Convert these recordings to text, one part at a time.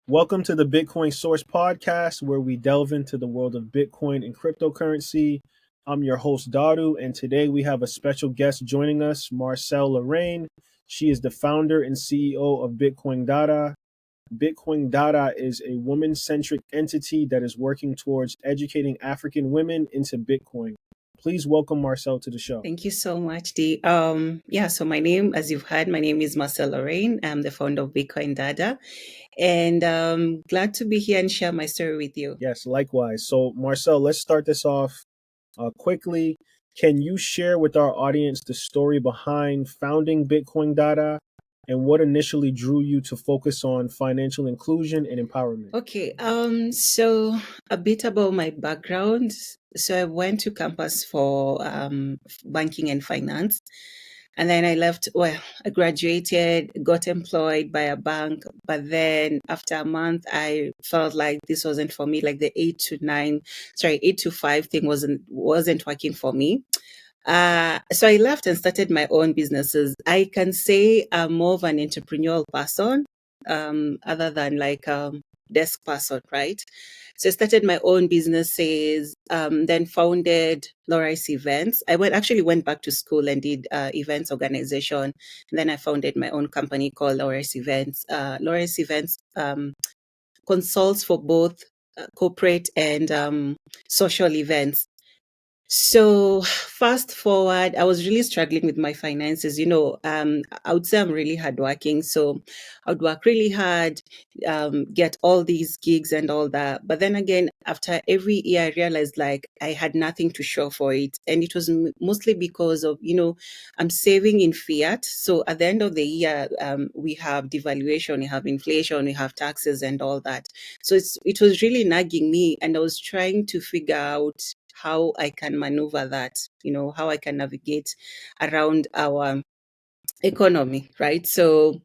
Welcome to the Bitcoin Source podcast, where we delve into the world of Bitcoin and cryptocurrency. I'm your host, Dadu, and today we have a special guest joining us, Marcel Lorraine. She is the founder and CEO of Bitcoin Dada. Bitcoin Dada is a woman-centric entity that is working towards educating African women into Bitcoin. Please welcome Marcel to the show. Thank you so much, Dee. So my name, as you've heard, my name is Marcel Lorraine. I'm the founder of Bitcoin Dada, and glad to be here and share my story with you. Yes, likewise. So, Marcel, let's start this off quickly. Can you share with our audience the story behind founding Bitcoin Dada and what initially drew you to focus on financial inclusion and empowerment? Okay, so a bit about my background. So I went to campus for banking and finance. And then I left, I graduated, got employed by a bank. But then after a month, I felt like this wasn't for me, like the 8 to 5 thing wasn't working for me. So I left and started my own businesses. I can say I'm more of an entrepreneurial person, other than like desk person, right? So I started my own businesses, then founded Loris Events. Actually went back to school and did events organization. And then I founded my own company called Loris Events. Loris Events consults for both corporate and social events. So fast forward, I was really struggling with my finances. I would say I'm really hardworking. So I would work really hard, get all these gigs and all that. But then again, after every year, I realized like I had nothing to show for it. And it was mostly because of, I'm saving in fiat. So at the end of the year, we have devaluation, we have inflation, we have taxes and all that. So it was really nagging me. And I was trying to figure out how I can maneuver that, how I can navigate around our economy, right? So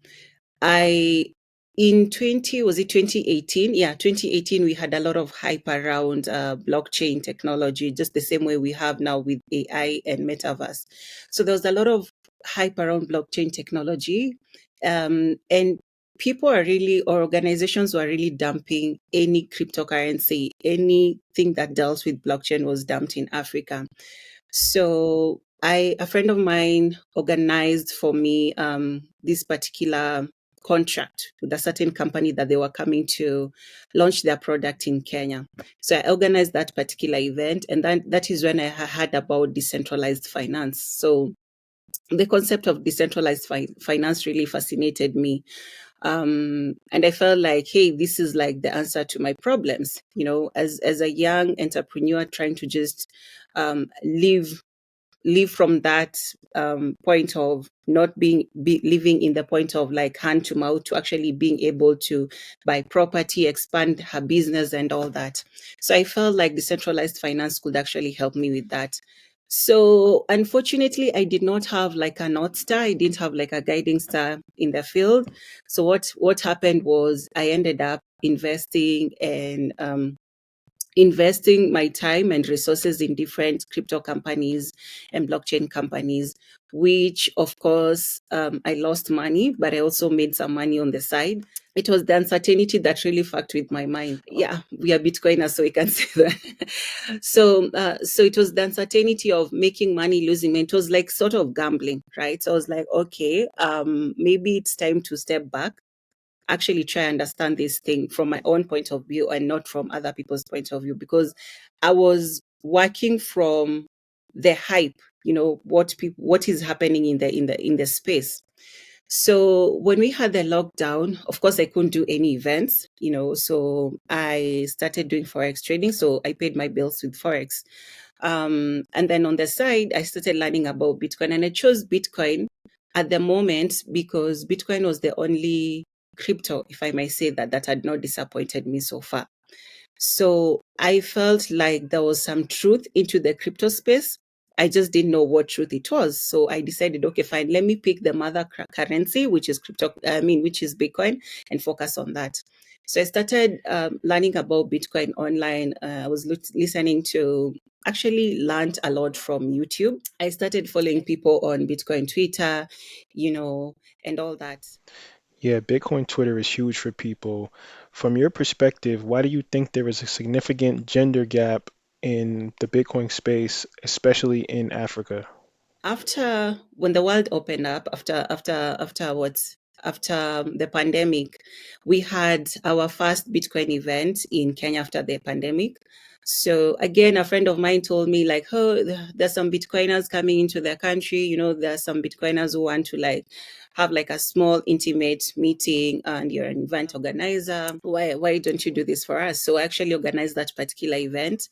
I in 2018? Yeah, 2018, we had a lot of hype around blockchain technology, just the same way we have now with AI and metaverse. So there was a lot of hype around blockchain technology. And people are really, or organizations were really dumping any cryptocurrency, anything that dealt with blockchain was dumped in Africa. So a friend of mine organized for me this particular contract with a certain company that they were coming to launch their product in Kenya. So I organized that particular event, and then that is when I heard about decentralized finance. So the concept of decentralized finance really fascinated me. And I felt like, hey, this is like the answer to my problems. As a young entrepreneur trying to just live from that point of not living in the point of like hand to mouth to actually being able to buy property, expand her business and all that. So I felt like decentralized finance could actually help me with that. So unfortunately, I did not have like a North Star. I didn't have like a guiding star in the field. So what happened was I ended up investing my time and resources in different crypto companies and blockchain companies, which of course I lost money, but I also made some money on the side. It was the uncertainty that really fucked with my mind. Yeah, we are Bitcoiners, so we can say that. So it was the uncertainty of making money, losing money. It was like sort of gambling, right? So I was like, okay, maybe it's time to step back, actually try and understand this thing from my own point of view and not from other people's point of view, because I was working from the hype, what is happening in the space. So when we had the lockdown, of course I couldn't do any events, so I started doing forex trading. So I paid my bills with forex. And then on the side, I started learning about Bitcoin, and I chose Bitcoin at the moment because Bitcoin was the only crypto, if I may say that had not disappointed me so far. So I felt like there was some truth into the crypto space. I just didn't know what truth it was. So I decided, okay, fine, let me pick the mother currency, which is which is Bitcoin, and focus on that. So I started learning about Bitcoin online. I was listening to, actually learned a lot from YouTube. I started following people on Bitcoin Twitter, and all that. Yeah, Bitcoin Twitter is huge for people. From your perspective, why do you think there is a significant gender gap in the Bitcoin space, especially in Africa? After when the world opened up, after the pandemic, we had our first Bitcoin event in Kenya after the pandemic. So again, a friend of mine told me like, oh, there's some Bitcoiners coming into their country. You know, there's some Bitcoiners who want to like have like a small intimate meeting, and you're an event organizer. Why don't you do this for us? So I actually organized that particular event.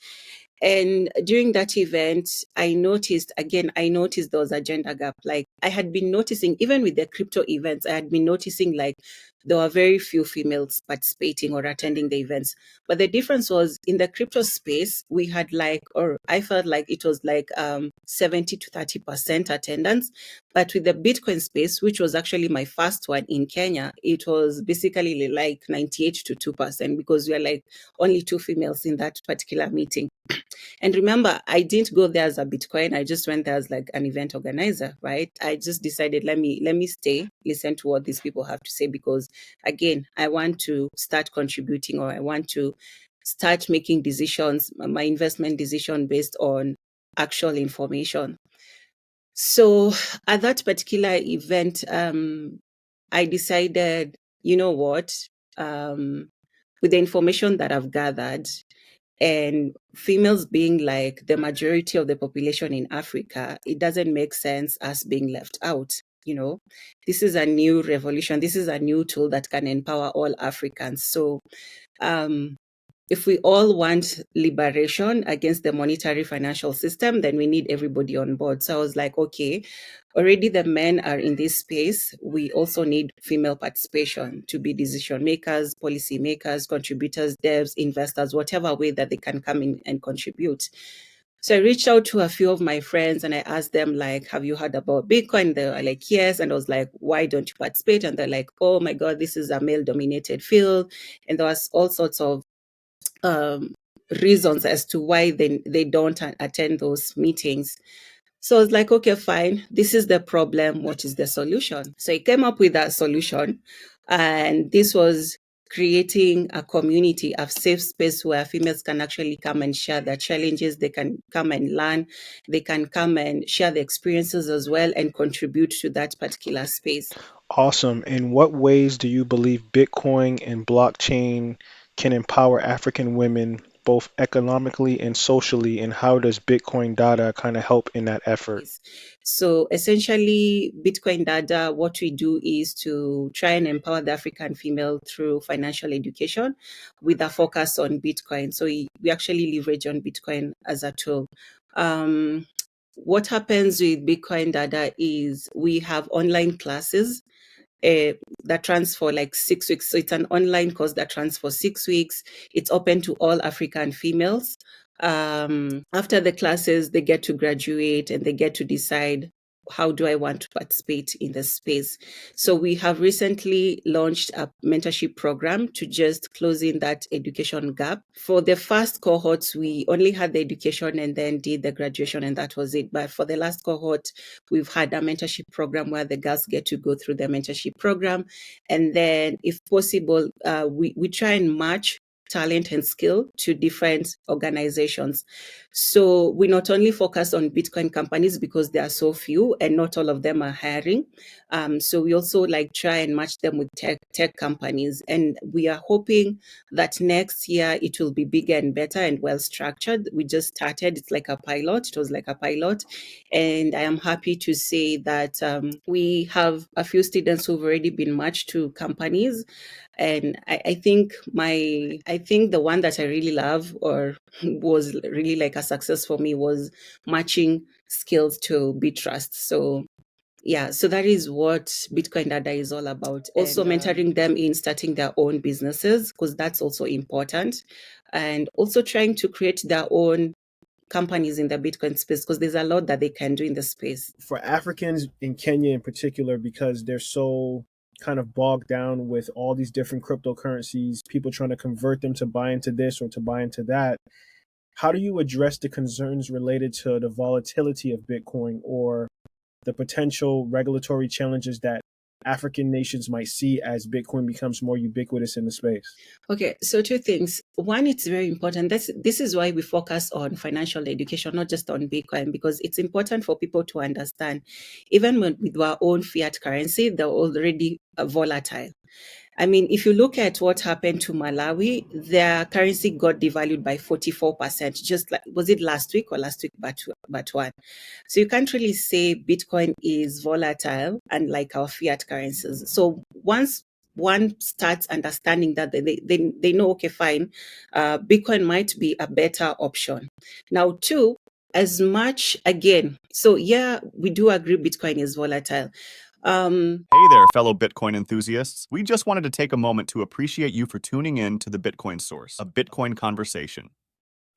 And during that event, I noticed there was a gender gap. Like I had been noticing, even with the crypto events, I had been noticing like there were very few females participating or attending the events. But the difference was in the crypto space, we had like, or I felt like it was like 70 to 30% attendance. But with the Bitcoin space, which was actually my first one in Kenya, it was basically like 98 to 2% because we are like only two females in that particular meeting. And remember, I didn't go there as a Bitcoin. I just went there as like an event organizer, right? I just decided let me stay, listen to what these people have to say, because again, I want to start contributing, or I want to start making decisions, my investment decision based on actual information. So at that particular event, I decided, you know what, with the information that I've gathered, and females being like the majority of the population in Africa, it doesn't make sense us being left out. You know, this is a new revolution. This is a new tool that can empower all Africans. So, um, if we all want liberation against the monetary financial system, then we need everybody on board. So I was like, okay, already the men are in this space. We also need female participation to be decision makers, policy makers, contributors, devs, investors, whatever way that they can come in and contribute. So I reached out to a few of my friends and I asked them, like, have you heard about Bitcoin? They were like, yes. And I was like, why don't you participate? And they're like, oh my God, this is a male dominated field. And there was all sorts of um, reasons as to why they don't attend those meetings. So I was like, okay, fine. This is the problem. What is the solution? So I came up with that solution. And this was creating a community, a safe space where females can actually come and share their challenges. They can come and learn. They can come and share the experiences as well and contribute to that particular space. Awesome. In what ways do you believe Bitcoin and blockchain can empower African women both economically and socially? And how does Bitcoin Data kind of help in that effort? So essentially, Bitcoin Dada, what we do is to try and empower the African female through financial education with a focus on Bitcoin. So we actually leverage on Bitcoin as a tool. What happens with Bitcoin Dada is we have online classes that runs for like 6 weeks. So it's an online course that runs for 6 weeks. It's open to all African females. After the classes, they get to graduate and they get to decide, how do I want to participate in the space? So we have recently launched a mentorship program to just close in that education gap. For the first cohorts, we only had the education and then did the graduation, and that was it. But for the last cohort, we've had a mentorship program where the girls get to go through the mentorship program. And then if possible, we try and match talent and skill to different organizations. So we not only focus on Bitcoin companies because there are so few and not all of them are hiring. So we also like try and match them with tech companies. And we are hoping that next year it will be bigger and better and well structured. We just started, it's like a pilot. It was like a pilot. And I am happy to say that we have a few students who've already been matched to companies. And I think the one that I really love, or was really like a success for me, was matching skills to Bitrust. So yeah, so that is what Bitcoin Dada is all about. Also mentoring them in starting their own businesses, because that's also important. And also trying to create their own companies in the Bitcoin space, because there's a lot that they can do in the space. For Africans in Kenya in particular, because they're so kind of bogged down with all these different cryptocurrencies, people trying to convert them to buy into this or to buy into that, how do you address the concerns related to the volatility of Bitcoin or the potential regulatory challenges that African nations might see as Bitcoin becomes more ubiquitous in the space? Okay, so two things. One, it's very important. This is why we focus on financial education, not just on Bitcoin, because it's important for people to understand, even with our own fiat currency, they're already volatile. I mean, if you look at what happened to Malawi, their currency got devalued by 44%, just like, was it last week or last week, but one. So you can't really say Bitcoin is volatile, unlike our fiat currencies. So once one starts understanding that, they know, okay, fine, Bitcoin might be a better option. Now, two, as much, again, so yeah, we do agree Bitcoin is volatile. Hey there, fellow Bitcoin enthusiasts. We just wanted to take a moment to appreciate you for tuning in to the Bitcoin Source, a Bitcoin conversation.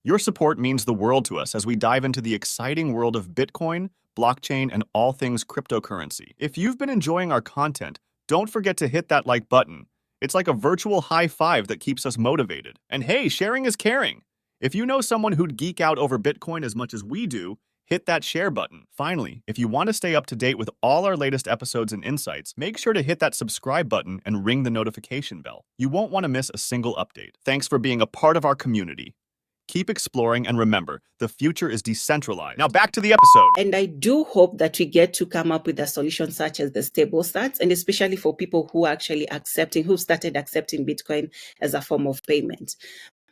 Your support means the world to us as we dive into the exciting world of Bitcoin, blockchain, and all things cryptocurrency. If you've been enjoying our content, don't forget to hit that like button. It's like a virtual high five that keeps us motivated. And hey, sharing is caring. If you know someone who'd geek out over Bitcoin as much as we do, hit that share button. Finally, if you want to stay up to date with all our latest episodes and insights, make sure to hit that subscribe button and ring the notification bell. You won't want to miss a single update. Thanks for being a part of our community. Keep exploring, and remember, the future is decentralized. Now back to the episode. And I do hope that we get to come up with a solution such as the stable sats, and especially for people who are actually who started accepting Bitcoin as a form of payment.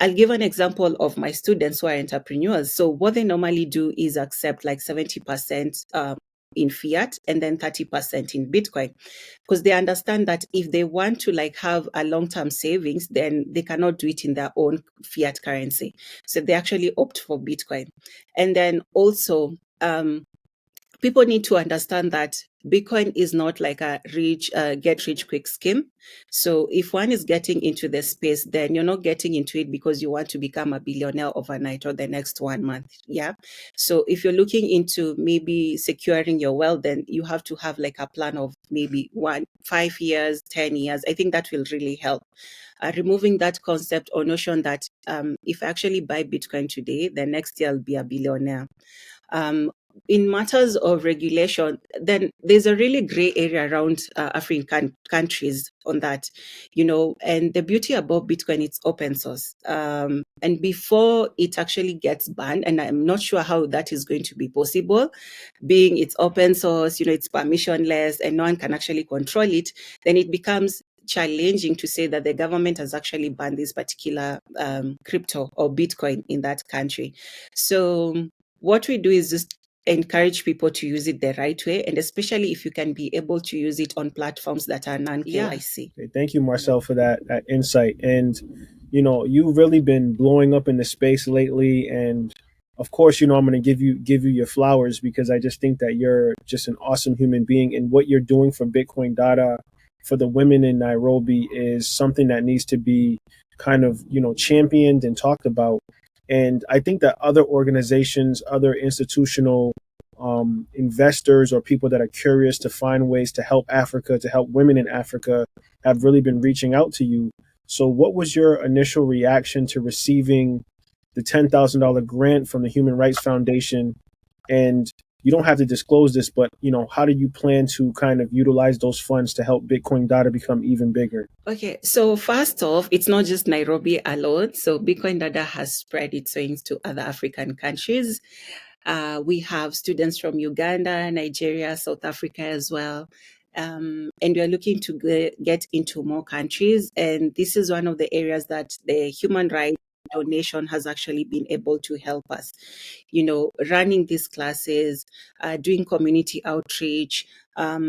I'll give an example of my students who are entrepreneurs. So what they normally do is accept like 70% in fiat and then 30% in Bitcoin, because they understand that if they want to like have a long-term savings, then they cannot do it in their own fiat currency. So they actually opt for Bitcoin. And then also, people need to understand that Bitcoin is not like a get rich quick scheme. So if one is getting into the space, then you're not getting into it because you want to become a billionaire overnight or the next 1 month. Yeah. So if you're looking into maybe securing your wealth, then you have to have like a plan of maybe 5 years, 10 years. I think that will really help. Removing that concept or notion that if I actually buy Bitcoin today, the next year I'll be a billionaire. In matters of regulation, then there's a really gray area around African countries on that, and the beauty about Bitcoin, it's open source. And before it actually gets banned, and I'm not sure how that is going to be possible, being it's open source, it's permissionless and no one can actually control it, then it becomes challenging to say that the government has actually banned this particular crypto or Bitcoin in that country. So what we do is just encourage people to use it the right way, and especially if you can be able to use it on platforms that are non-KYC. Okay, thank you, Marcel, for that insight. And you've really been blowing up in the space lately, and of course, I'm going to give you your flowers, because I just think that you're just an awesome human being, and what you're doing for Bitcoin Dada for the women in Nairobi is something that needs to be kind of championed and talked about. And I think that other organizations, other institutional investors, or people that are curious to find ways to help Africa, to help women in Africa, have really been reaching out to you. So what was your initial reaction to receiving the $10,000 grant from the Human Rights Foundation? And you don't have to disclose this, but how do you plan to kind of utilize those funds to help Bitcoin Dada become even bigger? Okay, so first off, it's not just Nairobi alone. So Bitcoin Dada has spread its wings to other African countries. We have students from Uganda, Nigeria, South Africa as well. And we are looking to get into more countries. And this is one of the areas that the Human Rights Donation has actually been able to help us, running these classes, doing community outreach.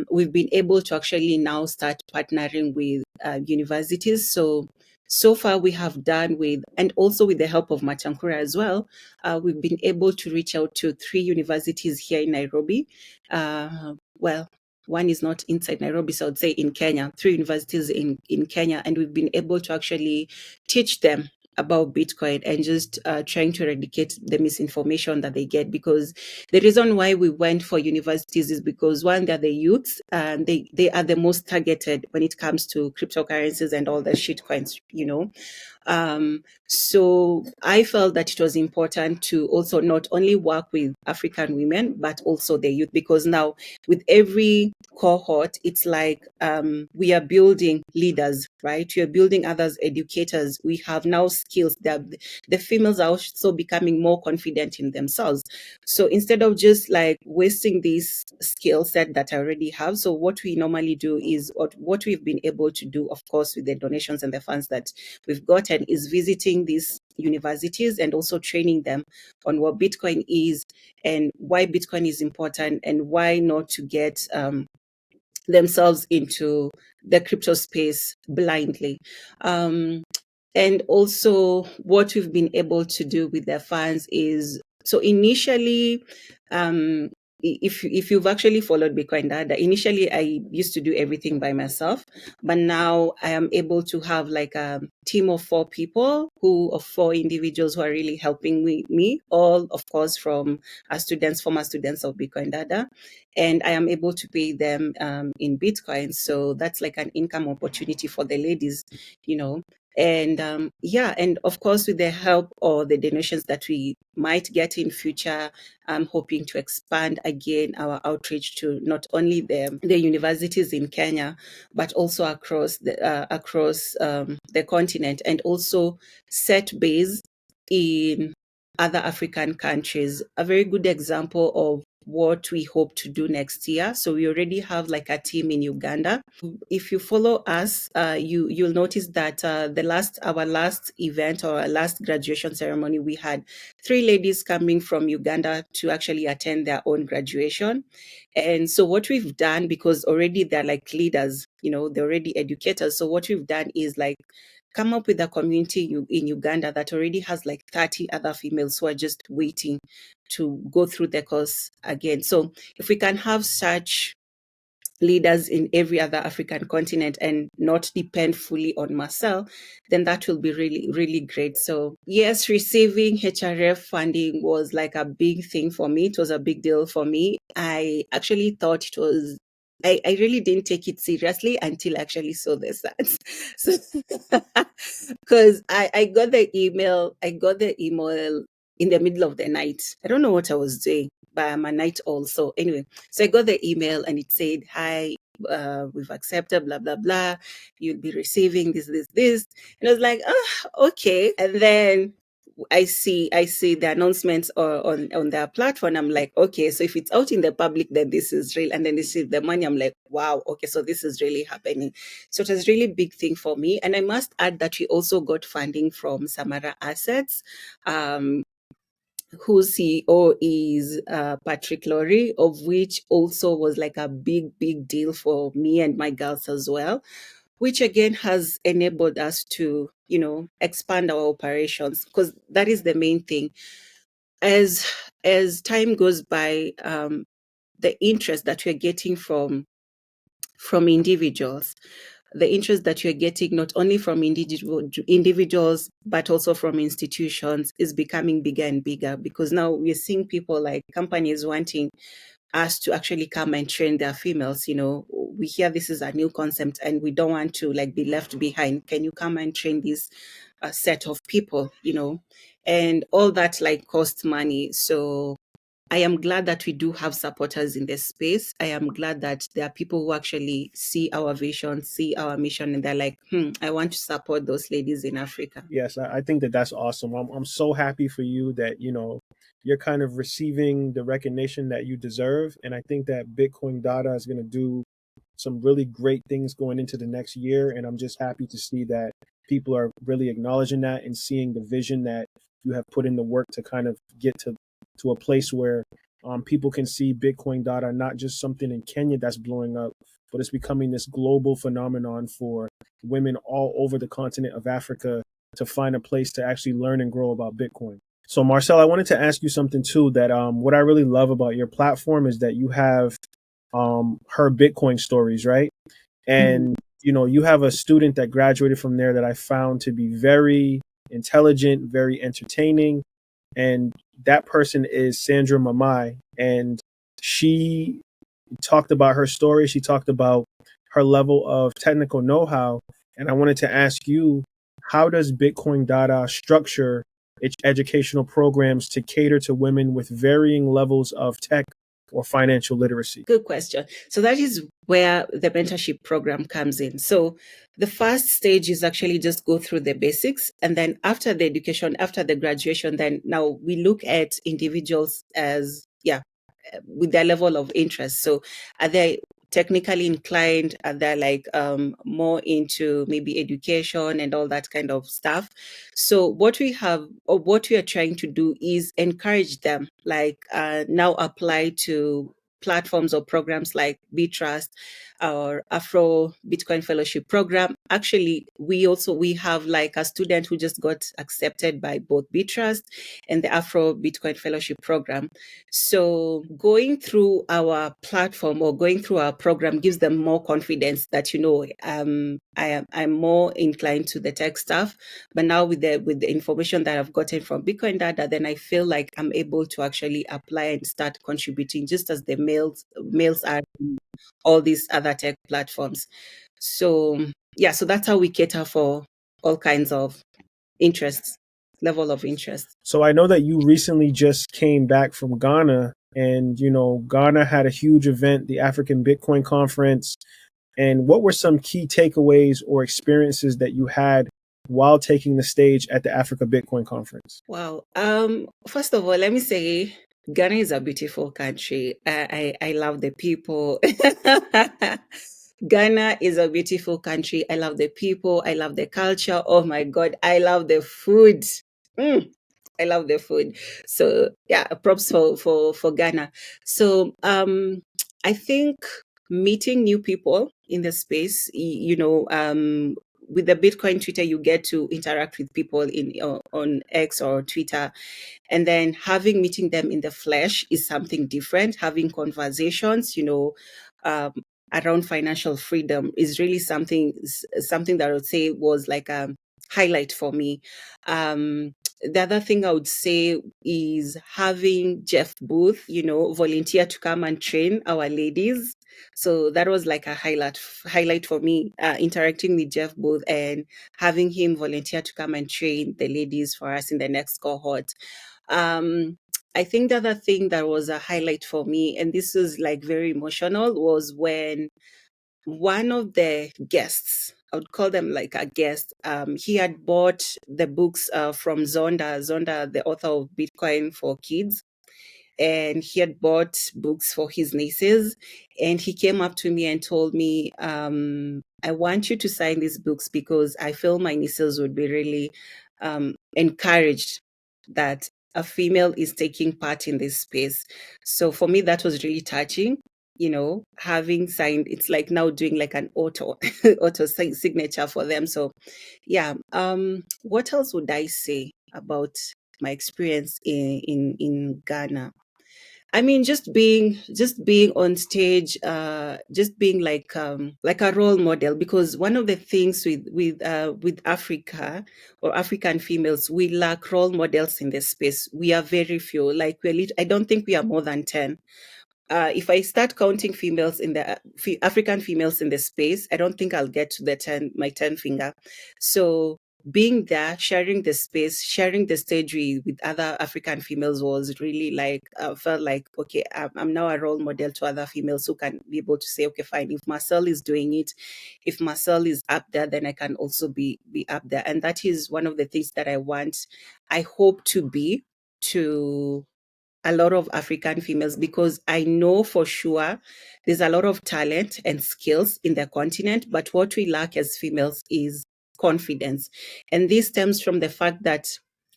We've been able to actually now start partnering with universities. So far we have done and also with the help of Machankura as well, we've been able to reach out to 3 universities here in Nairobi. Well, one is not inside Nairobi, so I would say in Kenya, 3 universities in Kenya, and we've been able to actually teach them about Bitcoin and just trying to eradicate the misinformation that they get. Because the reason why we went for universities is because, one, they're the youths, and they are the most targeted when it comes to cryptocurrencies and all the shit coins, So I felt that it was important to also not only work with African women, but also the youth, because now with every cohort, it's like we are building leaders, right? We are building others, educators. We have now skills that the females are also becoming more confident in themselves. So instead of just like wasting this skill set that I already have, so what we normally do is what we've been able to do, of course, with the donations and the funds that we've gotten, is visiting these universities and also training them on what Bitcoin is and why Bitcoin is important and why not to get themselves into the crypto space blindly. And also what we've been able to do with their funds is, so initially, if you've actually followed Bitcoin Dada, initially I used to do everything by myself, but now I am able to have like a team of 4 individuals who are really helping me, all of course from former students of Bitcoin Dada, and I am able to pay them in Bitcoin. So that's like an income opportunity for the ladies, you know. And and of course, with the help or the donations that we might get in future, I'm hoping to expand again our outreach to not only the universities in Kenya, but also across the continent, and also set base in other African countries. A very good example of what we hope to do next year. So we already have like a team in Uganda. If you follow us, you'll notice that our last event or our last graduation ceremony, we had 3 ladies coming from Uganda to actually attend their own graduation. And so what we've done, because already they're like leaders, they're already educators. So what we've done is like come up with a community in Uganda that already has like 30 other females who are just waiting to go through the course again. So if we can have such leaders in every other African continent and not depend fully on Marcel, then that will be really, really great. So yes, receiving HRF funding was like a big thing for me. It was a big deal for me. I actually thought it was, I really didn't take it seriously until I actually saw the stats. So, because I got the email, in the middle of the night. I don't know what I was doing, but I'm a night owl. So anyway, so I got the email and it said, "Hi, we've accepted, blah, blah, blah. You'll be receiving this, this, this." And I was like, "Oh, okay." And then I see the announcements on their platform. I'm like, okay, so if it's out in the public, then this is real. And then they see the money. I'm like, wow, okay, so this is really happening. So it was a really big thing for me. And I must add that we also got funding from Samara Assets, whose CEO is Patrick Laurie, of which also was like a big, big deal for me and my girls as well, which again has enabled us to, expand our operations, because that is the main thing. As time goes by, the interest that we're getting from individuals, the interest that you're getting not only from individuals, but also from institutions, is becoming bigger and bigger, because now we're seeing people like companies wanting us to actually come and train their females. We hear this is a new concept and we don't want to like be left behind. Can you come and train this set of people, and all that like costs money. So I am glad that we do have supporters in this space. I am glad that there are people who actually see our vision, see our mission, and they're like, I want to support those ladies in Africa. Yes, I think that that's awesome. I'm so happy for you that, you're kind of receiving the recognition that you deserve. And I think that Bitcoin Data is going to do some really great things going into the next year. And I'm just happy to see that people are really acknowledging that and seeing the vision that you have put in the work to kind of get to a place where people can see Bitcoin Data not just something in Kenya that's blowing up, but it's becoming this global phenomenon for women all over the continent of Africa to find a place to actually learn and grow about Bitcoin. So Marcel, I wanted to ask you something too, that what I really love about your platform is that you have her Bitcoin stories, right? And you have a student that graduated from there that I found to be very intelligent, very entertaining, and that person is Sandra Mamai. And she talked about her story. She talked about her level of technical know-how. And I wanted to ask you, how does Bitcoin Dada structure its educational programs to cater to women with varying levels of tech or financial literacy? Good question. So that is where the mentorship program comes in. So the first stage is actually just go through the basics. And then after the education, after the graduation, then now we look at individuals as, with their level of interest. So are they technically inclined? Are they like more into maybe education and all that kind of stuff? So what we have, or what we are trying to do, is encourage them, like now apply to platforms or programs like BitTrust or Afro Bitcoin Fellowship Program. Actually, we have like a student who just got accepted by both BitTrust and the Afro Bitcoin Fellowship Program. So going through our platform or going through our program gives them more confidence that, I'm more inclined to the tech stuff. But now with the information that I've gotten from Bitcoin Dada, then I feel like I'm able to actually apply and start contributing, just as the males are in all these other tech platforms. So so that's how we cater for all kinds of interests, level of interest. So I know that you recently just came back from Ghana, and Ghana had a huge event, the African Bitcoin Conference. And what were some key takeaways or experiences that you had while taking the stage at the Africa Bitcoin Conference? Wow. First of all, let me say Ghana is a beautiful country. I love the people. Ghana is a beautiful country. I love the people. I love the culture. Oh my God, I love the food. I love the food. So yeah, props for Ghana. So I think meeting new people in the space, with the Bitcoin Twitter, you get to interact with people on X or Twitter, and then meeting them in the flesh is something different. Having conversations, um, around financial freedom is really something that I would say was like a highlight for me. The other thing I would say is having Jeff Booth, volunteer to come and train our ladies. So that was like a highlight for me, interacting with Jeff Booth and having him volunteer to come and train the ladies for us in the next cohort. I think the other thing that was a highlight for me, and this was like very emotional, was when one of the guests, I would call them like a guest, he had bought the books from Zonda, the author of Bitcoin for Kids. And he had bought books for his nieces. And he came up to me and told me, I want you to sign these books because I feel my nieces would be really encouraged that a female is taking part in this space. So for me, that was really touching. Having signed, it's like now doing like an auto signature for them. So yeah. What else would I say about my experience in Ghana? I mean, just being on stage, just being like a role model. Because one of the things with Africa or African females, we lack role models in this space. We are very few. Like I don't think we are more than 10. If I start counting females in the African females in the space, I don't think I'll get to my 10 finger. So being there, sharing the space, sharing the stage with other African females was really like, felt like, okay, I'm now a role model to other females who can be able to say, okay, fine, if Marcel is doing it, if Marcel is up there, then I can also be up there. And that is one of the things that I hope to be to a lot of African females, because I know for sure there's a lot of talent and skills in the continent, but what we lack as females is confidence. And this stems from the fact that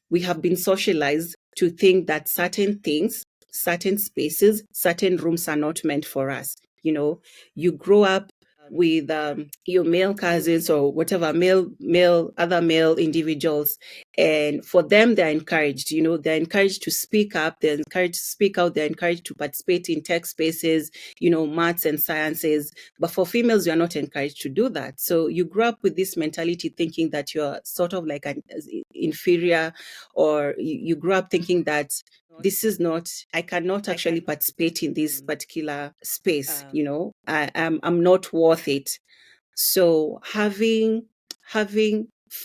we have been socialized to think that certain things, certain spaces, certain rooms are not meant for us. You grow up with your male cousins or whatever other male individuals, and for them they're encouraged, they're encouraged to speak up, they're encouraged to speak out, they're encouraged to participate in tech spaces, maths and sciences. But for females, you're not encouraged to do that. So you grow up with this mentality thinking that you're sort of like an inferior, or you grow up thinking that this is not, I cannot actually participate in this particular space. I'm not worth it. So having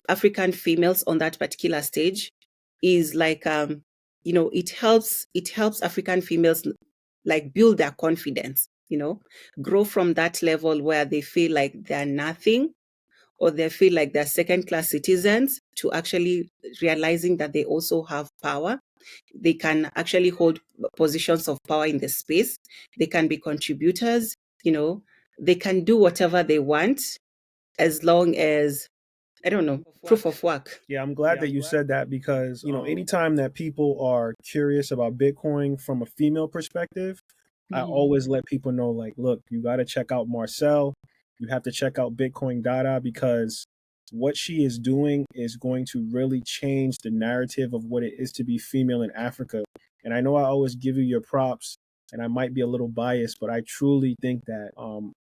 African females on that particular stage is like, it helps African females like build their confidence, grow from that level where they feel like they're nothing, or they feel like they're second-class citizens, to actually realizing that they also have power. They can actually hold positions of power in the space. They can be contributors, they can do whatever they want, as long as, I don't know, proof of work. Yeah, I'm glad that you said that because, anytime that people are curious about Bitcoin from a female perspective, I always let people know, like, look, you got to check out Marcel. You have to check out Bitcoin Dada, because what she is doing is going to really change the narrative of what it is to be female in Africa. And I know I always give you your props, and I might be a little biased, but I truly think that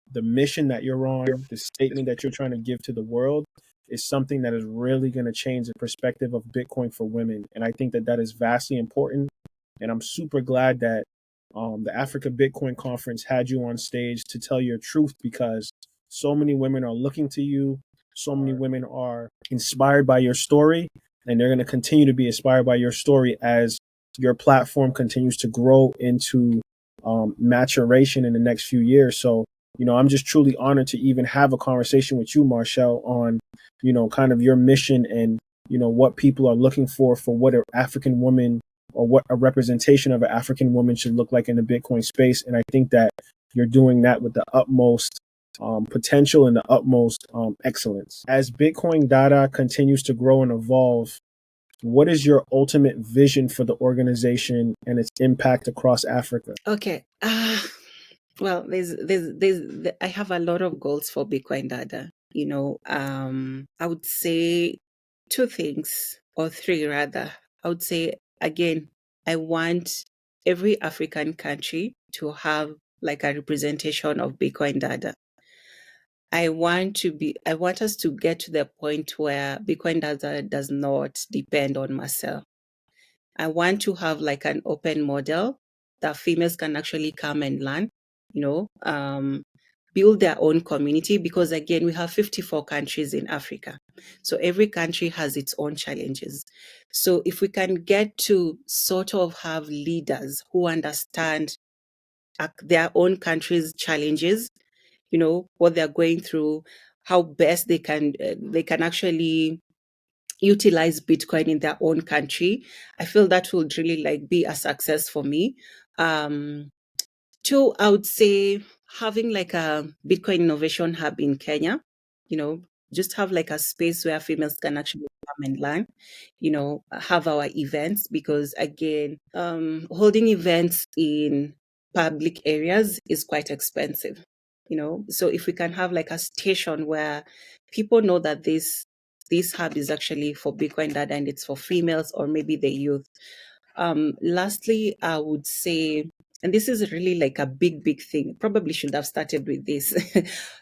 the mission that you're on, the statement that you're trying to give to the world, is something that is really going to change the perspective of Bitcoin for women. And I think that that is vastly important. And I'm super glad that the Africa Bitcoin Conference had you on stage to tell your truth, because so many women are looking to you. So many women are inspired by your story, and they're going to continue to be inspired by your story as your platform continues to grow into maturation in the next few years. So, I'm just truly honored to even have a conversation with you, Marcel, on, kind of your mission and, what people are looking for what an African woman, or what a representation of an African woman should look like in the Bitcoin space. And I think that you're doing that with the utmost potential and the utmost excellence. As Bitcoin Dada continues to grow and evolve, what is your ultimate vision for the organization and its impact across Africa? Okay. Well, I have a lot of goals for Bitcoin Dada. I would say two things, or three rather. I would say, again, I want every African country to have like a representation of Bitcoin Dada. I want us to get to the point where Bitcoin Dada does not depend on Marcel. I want to have like an open model that females can actually come and learn, build their own community, because again, we have 54 countries in Africa. So every country has its own challenges. So if we can get to sort of have leaders who understand their own country's challenges, what they're going through, how best they can actually utilize Bitcoin in their own country, I feel that would really like be a success for me. Two, I would say having like a Bitcoin innovation hub in Kenya, just have like a space where females can actually come and learn, have our events, because again, holding events in public areas is quite expensive, so if we can have like a station where people know that this hub is actually for Bitcoin Dada and it's for females or maybe the youth. Lastly, I would say, and this is really like a big thing, probably should have started with this.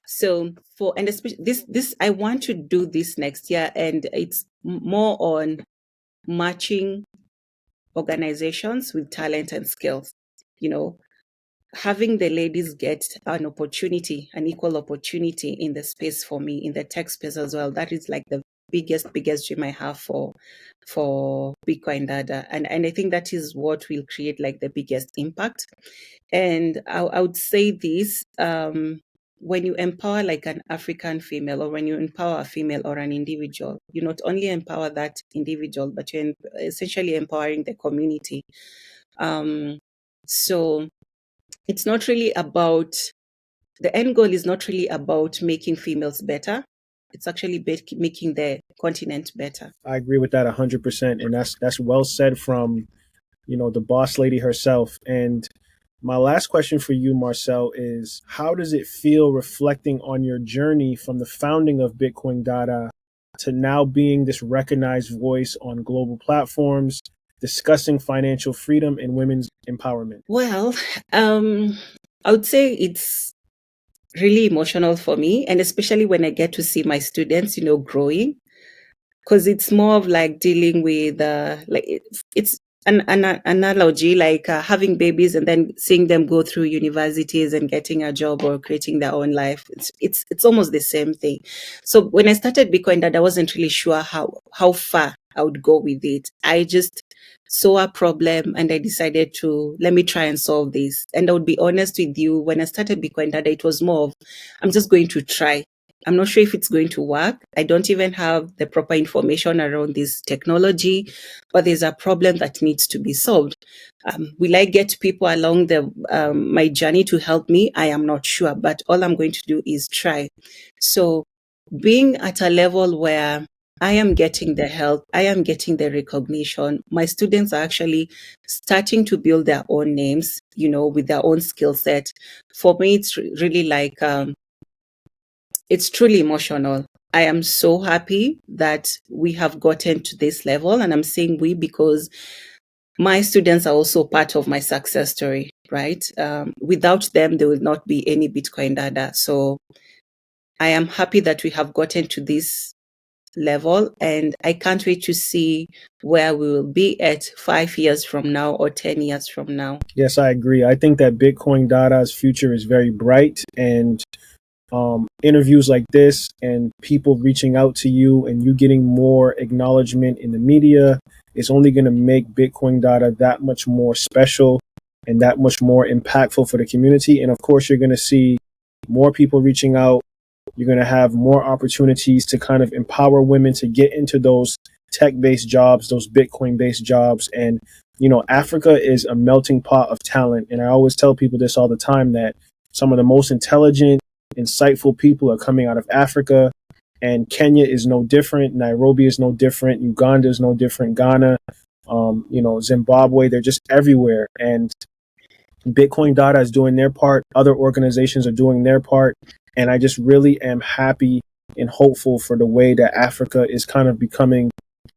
So and especially this, I want to do this next year, and it's more on matching organizations with talent and skills, having the ladies get an equal opportunity in the space for me, in the tech space as well. That is like the biggest dream I have for Bitcoin Dada. And I think that is what will create like the biggest impact. And I would say this, when you empower like an African female, or when you empower a female or an individual, you not only empower that individual, but you're essentially empowering the community. So it's not really about, the end goal is not really about making females better. It's actually making the continent better. I agree with that 100%. And that's well said from, the boss lady herself. And my last question for you, Marcel, is how does it feel reflecting on your journey from the founding of Bitcoin Dada to now being this recognized voice on global platforms, discussing financial freedom and women's empowerment? Well, I would say it's really emotional for me, and especially when I get to see my students, growing, because it's more of like dealing with it's an analogy, like having babies and then seeing them go through universities and getting a job or creating their own life. It's almost the same thing. So when I started Bitcoin Dad, I wasn't really sure how far I would go with it. I just saw a problem and I decided to let me try and solve this. And I would be honest with you, when I started Bitcoin Dada, it was more of I'm just going to try. I'm not sure if it's going to work. I don't even have the proper information around this technology, but there's a problem that needs to be solved. Will I get people along my journey to help me? I am not sure, but all I'm going to do is try. So being at a level where I am getting the help, I am getting the recognition. My students are actually starting to build their own names, with their own skill set. For me, it's really like, it's truly emotional. I am so happy that we have gotten to this level, and I'm saying we because my students are also part of my success story, right? Without them, there will not be any Bitcoin Dada. So I am happy that we have gotten to this level, and I can't wait to see where we will be at 5 years from now or 10 years from now. Yes, I agree. I think that Bitcoin Dada's future is very bright, and interviews like this and people reaching out to you and you getting more acknowledgement in the media is only going to make Bitcoin Dada that much more special and that much more impactful for the community. And of course, you're going to see more people reaching out. You're going to have more opportunities to kind of empower women to get into those tech-based jobs, those Bitcoin-based jobs. And, Africa is a melting pot of talent. And I always tell people this all the time, that some of the most intelligent, insightful people are coming out of Africa, and Kenya is no different. Nairobi is no different. Uganda is no different. Ghana, Zimbabwe, they're just everywhere. And Bitcoin Dada is doing their part. Other organizations are doing their part. And I just really am happy and hopeful for the way that Africa is kind of becoming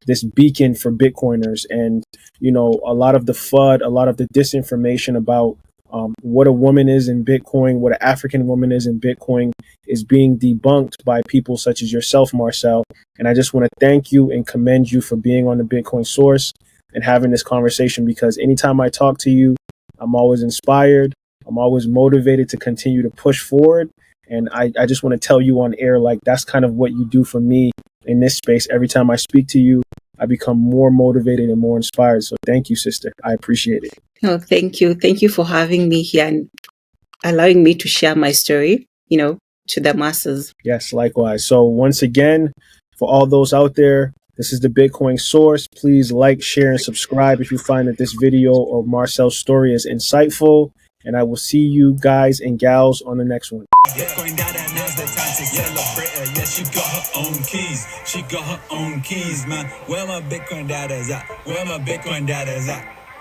this beacon for Bitcoiners. And, a lot of the FUD, a lot of the disinformation about what a woman is in Bitcoin, what an African woman is in Bitcoin is being debunked by people such as yourself, Marcel. And I just want to thank you and commend you for being on the Bitcoin Source and having this conversation, because anytime I talk to you, I'm always inspired. I'm always motivated to continue to push forward. And I just want to tell you on air, like, that's kind of what you do for me in this space. Every time I speak to you, I become more motivated and more inspired. So thank you, sister. I appreciate it. Oh, thank you. Thank you for having me here and allowing me to share my story, to the masses. Yes, likewise. So once again, for all those out there, this is the Bitcoin Source. Please like, share, and subscribe if you find that this video or Marcel's story is insightful. And I will see you guys and gals on the next one. Bitcoin Dada, now's the time to celebrate her. Yeah, she got her own keys. She got her own keys, man. Where my Bitcoin Dadas at? Where my Bitcoin Dadas at?